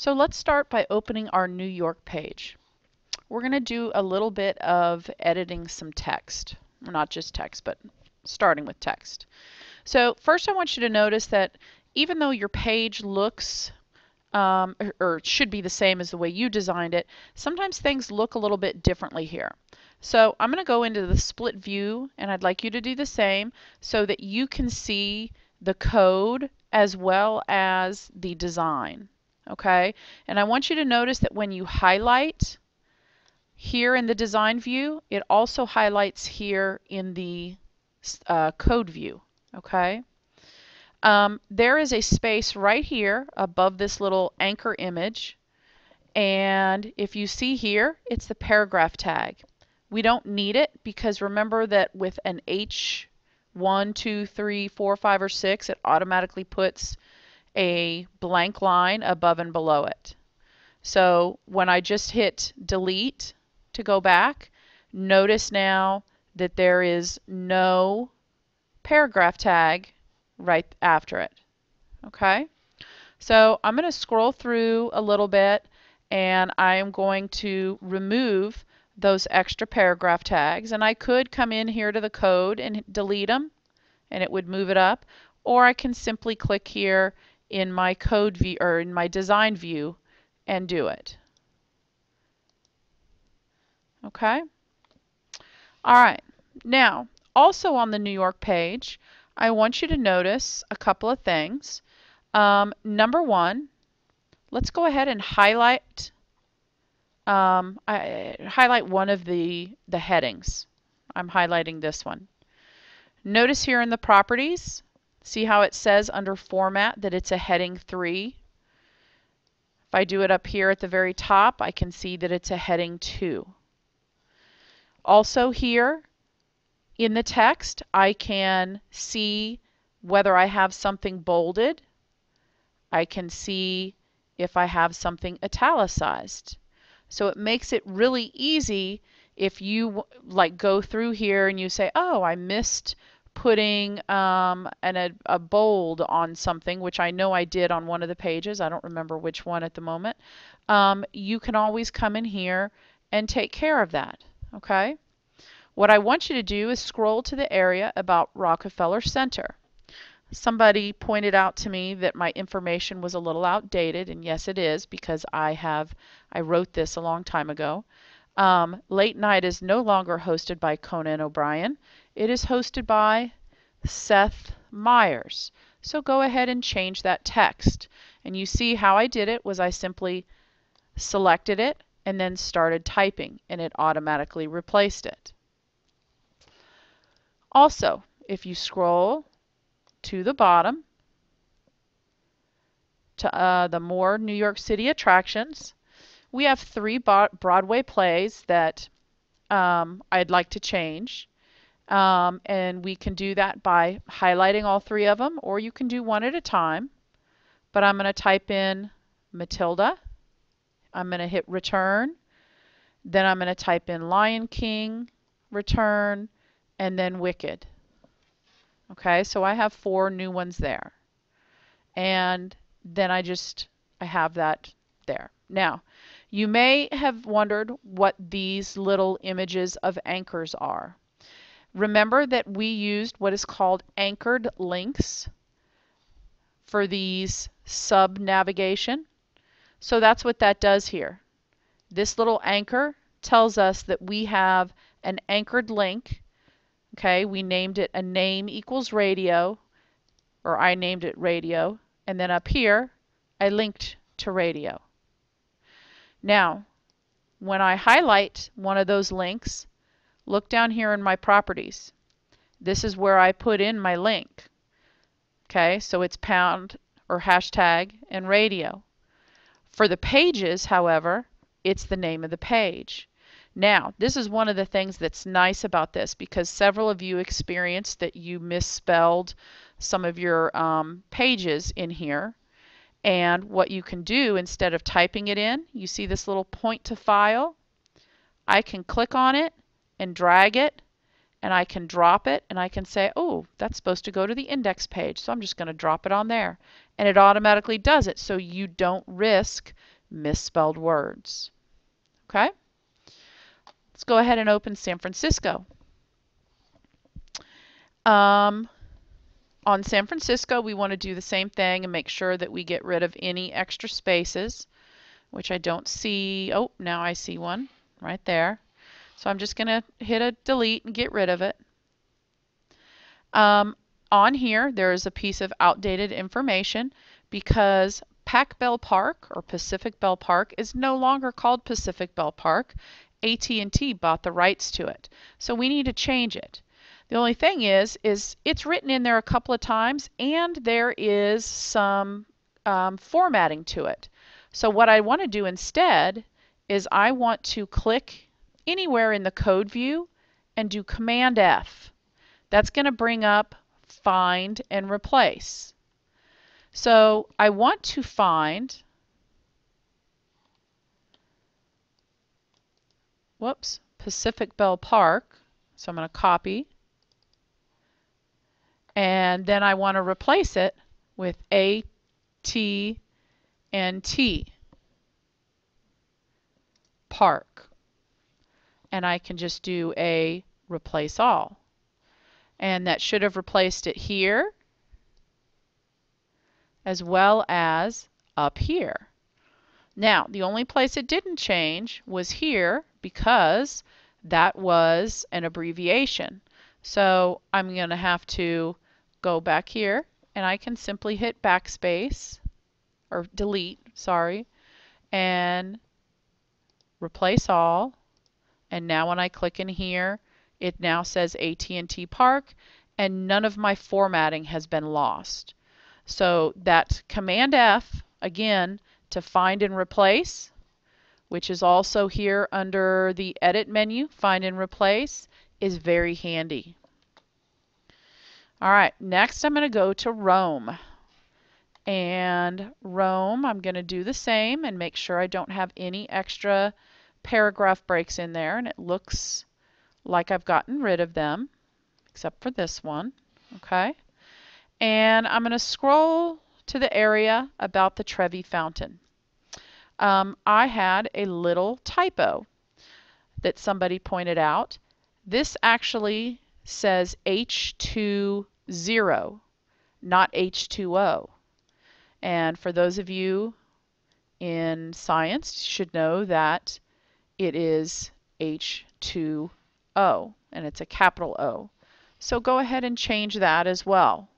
So let's start by opening our New York page. We're going to do a little bit of editing some text. Not just text, but starting with text. So first I want you to notice that even though your page looks or should be the same as the way you designed it, sometimes things look a little bit differently here. So I'm going to go into the split view, and I'd like you to do the same so that you can see the code as well as the design. Okay? And I want you to notice that when you highlight here in the design view, it also highlights here in the code view. Okay? There is a space right here above this little anchor image, and if you see here, it's the paragraph tag. We don't need it because remember that with an H1, 2, 3, 4, 5, or 6, it automatically puts a blank line above and below it. So when I just hit delete to go back, notice now that there is no paragraph tag right after it. Okay? So I'm going to scroll through a little bit, and I am going to remove those extra paragraph tags. And I could come in here to the code and delete them, and it would move it up. Or I can simply click here in my code view or in my design view and do it. Okay? All right. Now, also on the New York page, I want you to notice a couple of things. Number one, let's go ahead and highlight highlight one of the headings. I'm highlighting this one. Notice here in the properties, see how it says under format that it's a heading 3. If I do it up here at the very top, I can see that it's a heading 2. Also here in the text, I can see whether I have something bolded. I can see if I have something italicized. So it makes it really easy if you like go through here and you say, oh, I missed putting a bold on something, which I know I did on one of the pages. I don't remember which one at the moment. You can always come in here and take care of that. Okay? What I want you to do is scroll to the area about Rockefeller Center. Somebody pointed out to me that my information was a little outdated, and yes it is, because I wrote this a long time ago. Late Night is no longer hosted by Conan O'Brien. It is hosted by Seth Meyers. So go ahead and change that text. And you see how I did it was I simply selected it and then started typing, and it automatically replaced it. Also, if you scroll to the bottom to the more New York City attractions, we have 3 Broadway plays that I'd like to change. And we can do that by highlighting all 3 of them, or you can do one at a time. But I'm going to type in Matilda. I'm going to hit return. Then I'm going to type in Lion King, return, and then Wicked. Okay, so I have 4 new ones there. And then I have that there. Now, you may have wondered what these little images of anchors are. Remember that we used what is called anchored links for these sub-navigation. So that's what that does here. This little anchor tells us that we have an anchored link. Okay, we named it a name equals radio, or I named it radio, and then up here I linked to radio. Now, when I highlight one of those links, look down here in my properties. This is where I put in my link. Okay, so it's pound or hashtag and radio. For the pages, however, it's the name of the page. Now, this is one of the things that's nice about this, because several of you experienced that you misspelled some of your pages in here. And what you can do, instead of typing it in, you see this little point to file? I can click on it and drag it, and I can drop it, and I can say, oh, that's supposed to go to the index page, so I'm just going to drop it on there. And it automatically does it, so you don't risk misspelled words. Okay? Let's go ahead and open San Francisco. On San Francisco, we want to do the same thing and make sure that we get rid of any extra spaces, which I don't see. Oh, now I see one right there. So I'm just going to hit a delete and get rid of it. On here, there is a piece of outdated information because Pac Bell Park or Pacific Bell Park is no longer called Pacific Bell Park. AT&T bought the rights to it. So we need to change it. The only thing is it's written in there a couple of times and there is some formatting to it. So what I want to do instead is I want to click anywhere in the code view and do Command F. That's going to bring up Find and Replace. So I want to find, Pacific Bell Park. So I'm going to copy. And then I want to replace it with AT&T Park. And I can just do a replace all. And that should have replaced it here as well as up here. Now, the only place it didn't change was here because that was an abbreviation. So I'm going to have to go back here and I can simply hit backspace or delete, sorry, and replace all. And now when I click in here, it now says AT&T Park and none of my formatting has been lost. So that Command F, again, to find and replace, which is also here under the Edit menu, Find and Replace, is very handy. All right, next I'm going to go to Rome. And Rome, I'm going to do the same and make sure I don't have any extra paragraph breaks in there. And it looks like I've gotten rid of them, except for this one. Okay. And I'm going to scroll to the area about the Trevi Fountain. I had a little typo that somebody pointed out. This actually says H20, not H2O. And for those of you in science, you should know that it is H2O, and it's a capital O. So go ahead and change that as well.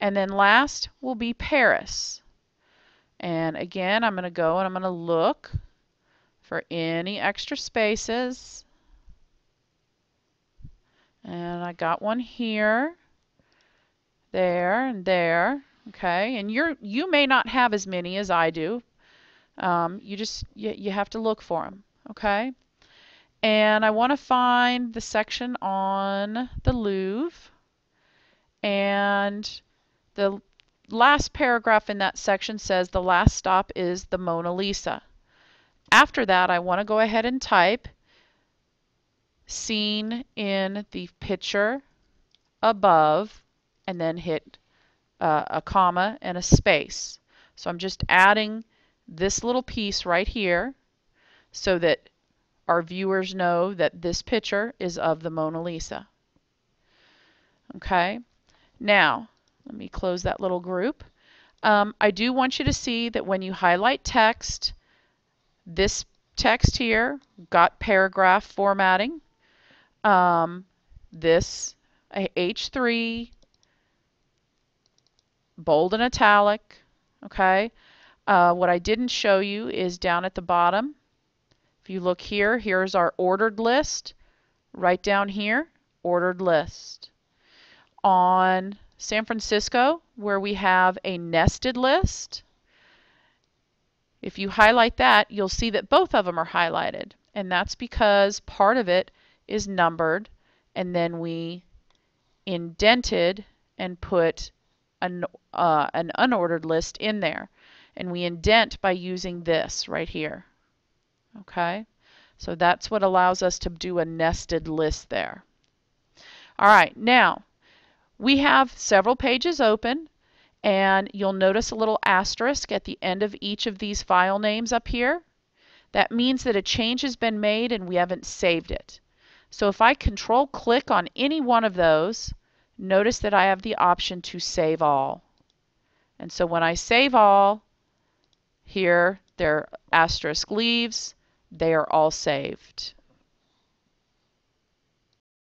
And then last will be Paris. And again, I'm going to go and I'm going to look for any extra spaces. And I got one here, there, and there. Okay, and you may not have as many as I do. You have to look for them. Okay, and I want to find the section on the Louvre, and the last paragraph in that section says the last stop is the Mona Lisa. After that, I want to go ahead and type seen in the picture above and then hit a comma and a space. So I'm just adding this little piece right here so that our viewers know that this picture is of the Mona Lisa. Okay, now let me close that little group. I do want you to see that when you highlight text, this text here got paragraph formatting. This H3, bold and italic. Okay. What I didn't show you is down at the bottom. If you look here, here's our ordered list. Right down here, ordered list. On San Francisco, where we have a nested list, if you highlight that, you'll see that both of them are highlighted. And that's because part of it is numbered, and then we indented and put an unordered list in there. And we indent by using this right here. Okay, So that's what allows us to do a nested list there. All right, now we have several pages open, and you'll notice a little asterisk at the end of each of these file names up here. That means that a change has been made and we haven't saved it. So if I control click on any one of those, notice that I have the option to save all. And so when I save all, here their asterisk leaves, they are all saved.